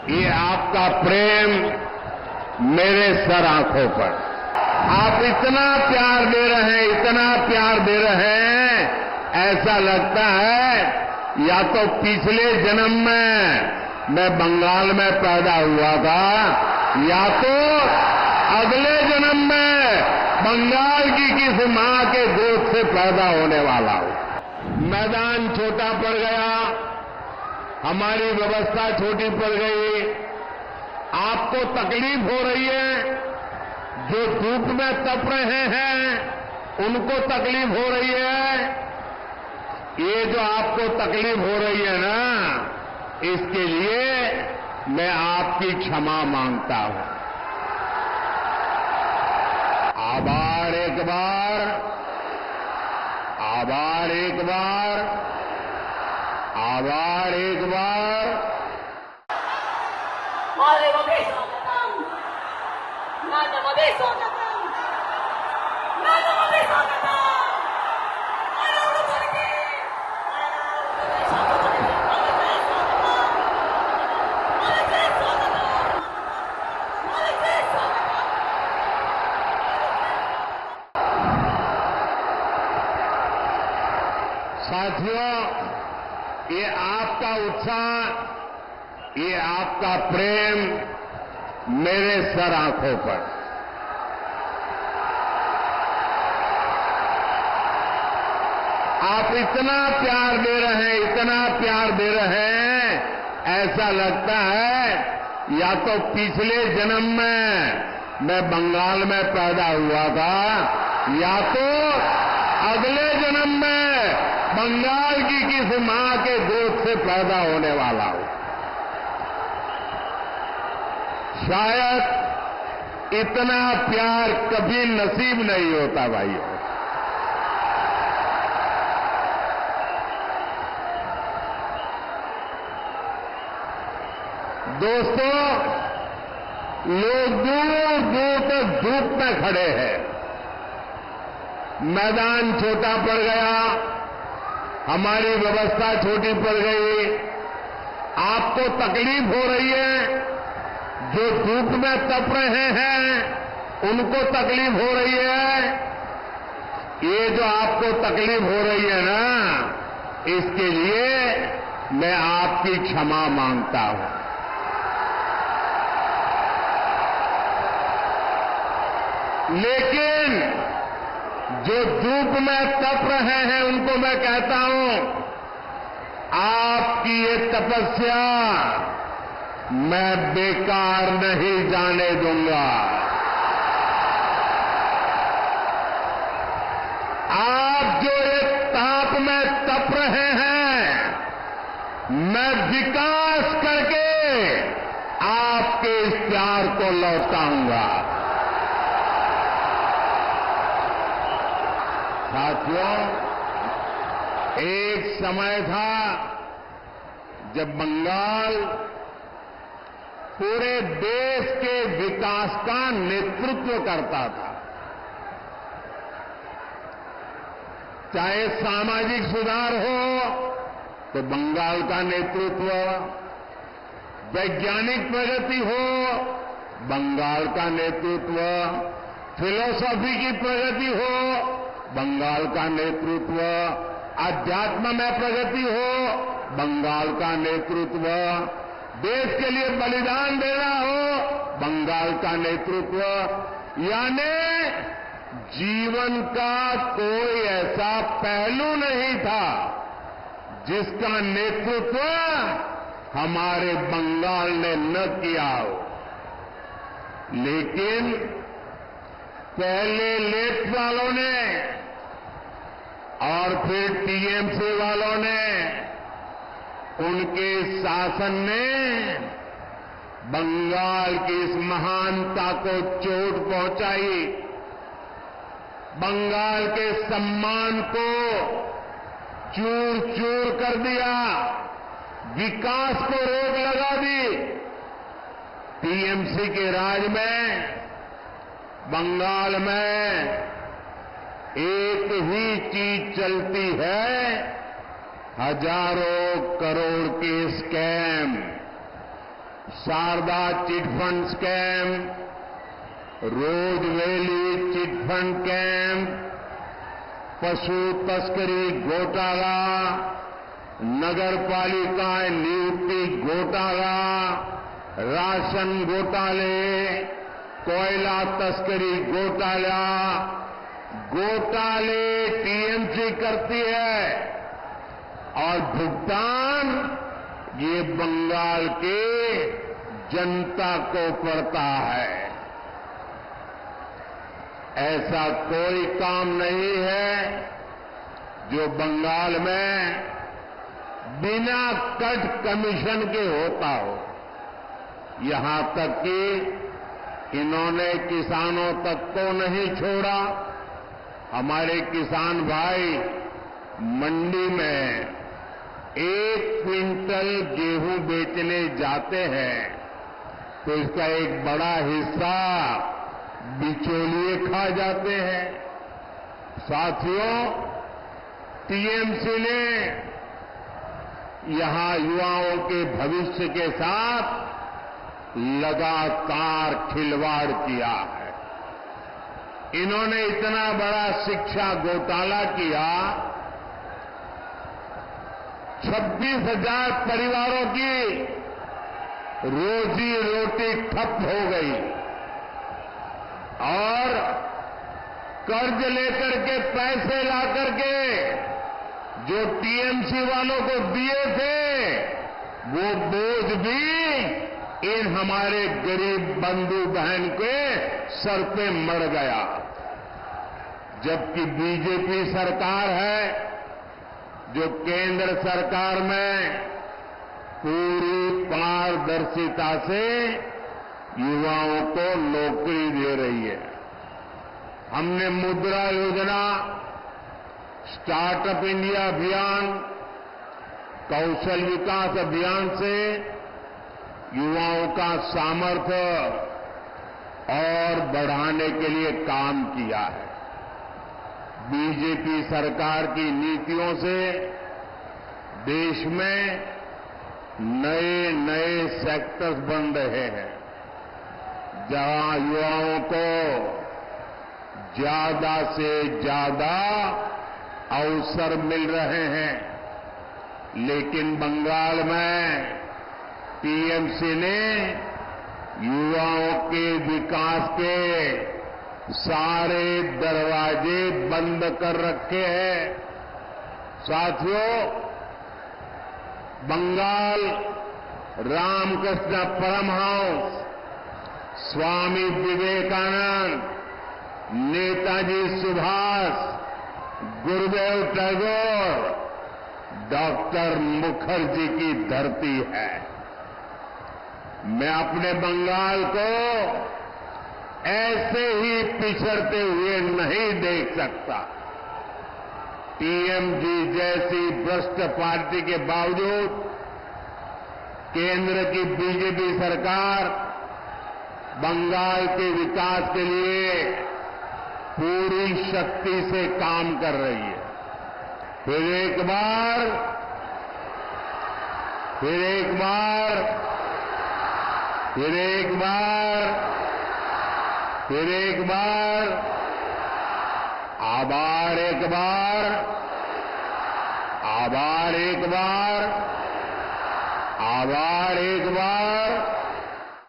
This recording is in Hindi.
ये आपका प्रेम मेरे सर आंखों पर। आप इतना प्यार दे रहे हैं, इतना प्यार दे रहे हैं, ऐसा लगता है या तो पिछले जन्म में मैं बंगाल में पैदा हुआ था या तो अगले जन्म में बंगाल की किसी मां के गोद से पैदा होने वाला हूं। मैदान छोटा पड़ गया, हमारी व्यवस्था छोटी पड़ गई। आपको तकलीफ हो रही है, जो धूप में तप रहे हैं उनको तकलीफ हो रही है। ये जो आपको तकलीफ हो रही है ना, इसके लिए मैं आपकी क्षमा मांगता हूं। आभार एक बार, आभार एक बार, आभार एक बार। साथियों, ये आपका उत्साह, ये आपका प्रेम मेरे सर आंखों पर। आप इतना प्यार दे रहे हैं, इतना प्यार दे रहे हैं, ऐसा लगता है या तो पिछले जन्म में मैं बंगाल में पैदा हुआ था या तो अगले जन्म में बंगाल की किसी मां के गोद से पैदा होने वाला हूं। शायद इतना प्यार कभी नसीब नहीं होता भाइयों। दोस्तों, लोग दूर दूर तक धूप में खड़े हैं। मैदान छोटा पड़ गया, हमारी व्यवस्था छोटी पड़ गई। आपको तकलीफ हो रही है, जो धूप में तप रहे हैं उनको तकलीफ हो रही है। ये जो आपको तकलीफ हो रही है ना, इसके लिए मैं आपकी क्षमा मांगता हूं। लेकिन जो धूप में तप रहे हैं उनको मैं कहता हूं, आपकी ये तपस्या मैं बेकार नहीं जाने दूंगा। आप जो एक ताप में तप रहे हैं, मैं विकास करके आपके इस प्यार को लौटाऊंगा। साथियों, एक समय था जब बंगाल पूरे देश के विकास का नेतृत्व करता था। चाहे सामाजिक सुधार हो तो बंगाल का नेतृत्व, वैज्ञानिक प्रगति हो बंगाल का नेतृत्व, फिलॉसफी की प्रगति हो बंगाल का नेतृत्व, अध्यात्म में प्रगति हो बंगाल का नेतृत्व, देश के लिए बलिदान देना हो बंगाल का नेतृत्व। यानी जीवन का कोई ऐसा पहलू नहीं था जिसका नेतृत्व हमारे बंगाल ने न किया हो। लेकिन पहले लेफ्ट वालों ने और फिर टीएमसी वालों ने, उनके शासन ने बंगाल की इस महानता को चोट पहुंचाई, बंगाल के सम्मान को चूर चूर कर दिया, विकास को रोक लगा दी। टीएमसी के राज में बंगाल में एक ही चीज चलती है, 1000 करोड़ के scam. Sharda chit fund scam, Rose Valley chit fund camp, पशु तस्करी घोटाला, नगर पालिका नियुक्ति घोटाला, राशन घोटाले, कोयला तस्करी घोटाला, घोटाले टीएमसी करती है और भुगतान ये बंगाल के जनता को पड़ता है। ऐसा कोई काम नहीं है जो बंगाल में बिना कट कमीशन के होता हो। यहां तक कि इन्होंने किसानों तक को नहीं छोड़ा। हमारे किसान भाई मंडी में 1 क्विंटल गेहूं बेचने जाते हैं तो इसका एक बड़ा हिस्सा बिचौलिए खा जाते हैं। साथियों, टीएमसी ने यहां युवाओं के भविष्य के साथ लगातार खिलवाड़ किया है। इन्होंने इतना बड़ा शिक्षा घोटाला किया, 26,000 परिवारों की रोजी रोटी ठप हो गई और कर्ज लेकर के पैसे ला करके जो टीएमसी वालों को दिए थे वो बोझ भी इन हमारे गरीब बंधु बहन के सर पे मर गया। जबकि बीजेपी सरकार है जो केंद्र सरकार में पूरी पारदर्शिता से युवाओं को नौकरी दे रही है। हमने मुद्रा योजना, स्टार्टअप इंडिया अभियान, कौशल विकास अभियान से युवाओं का सामर्थ्य और बढ़ाने के लिए काम किया है। बीजेपी सरकार की नीतियों से देश में नए नए सेक्टर्स बन रहे हैं जहां युवाओं को ज्यादा से ज्यादा अवसर मिल रहे हैं। लेकिन बंगाल में टीएमसी ने युवाओं के विकास के सारे दरवाजे बंद कर रखे हैं। साथियों, बंगाल रामकृष्ण परमहंस, स्वामी विवेकानंद, नेताजी सुभाष, गुरुदेव टैगोर, डॉक्टर मुखर्जी की धरती है। मैं अपने बंगाल को ऐसे ही पिछड़ते हुए नहीं देख सकता। टीएमसी जैसी भ्रष्ट पार्टी के बावजूद केंद्र की बीजेपी सरकार बंगाल के विकास के लिए पूरी शक्ति से काम कर रही है। फिर एक बार आभार एक बार